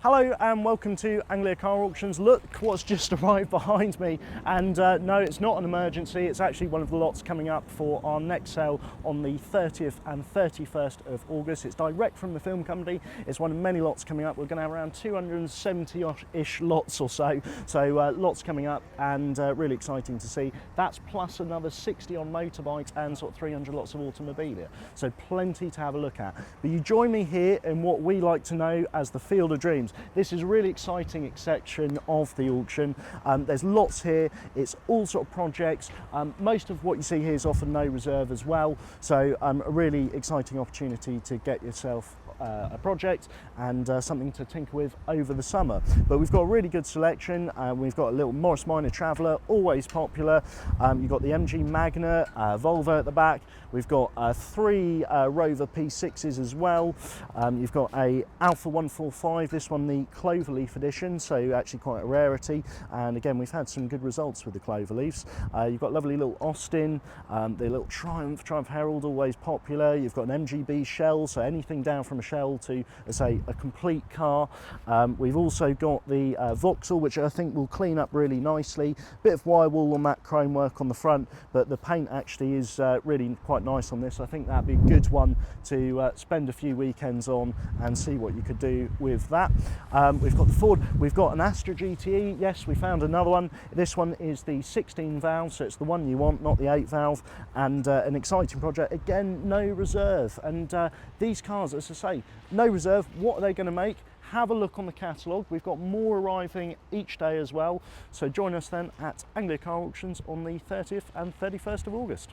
Hello and welcome to Anglia Car Auctions. Look what's just arrived behind me, and no, it's not an emergency. It's actually one of the lots coming up for our next sale on the 30th and 31st of August. It's direct from the film company. It's one of many lots coming up. We're going to have around 270-ish lots or so. So lots coming up, and really exciting to see. That's plus another 60 on motorbikes and sort of 300 lots of automobilia. So plenty to have a look at. But you join me here in what we like to know as the Field of Dreams. This is a really exciting section of the auction. There's lots here. It's all sort of projects. Most of what you see here is often no reserve as well. So a really exciting opportunity to get yourself a project and something to tinker with over the summer. But we've got a really good selection. We've got a little Morris Minor Traveller, always popular. You've got the MG MAGNETTE, VOLVO at the back. We've got 3 ROVER P6s as well. You've got a ALFA 145, this one the Cloverleaf edition, so actually quite a rarity. And again, we've had some good results with the Cloverleafs. You've got lovely little Austin, the little Triumph Herald, always popular. You've got an MGB shell, so anything down from a shell to, say, a complete car. We've also got the VOXHALL, which I think will clean up really nicely. Bit of wirewall on that chrome work on the front, but the paint actually is really quite nice on this. I think that'd be a good one to spend a few weekends on and see what you could do with that. We've got the Ford, we've got an ASTRA GTE. Yes, we found another one. This one is the 16 valve, so it's the one you want, not the 8 valve, and an exciting project. Again, no reserve, and these cars, as I say, no reserve. What are they going to make? Have a look on the catalogue. We've got more arriving each day as well, so join us then at Anglia Car Auctions on the 30th and 31st of August.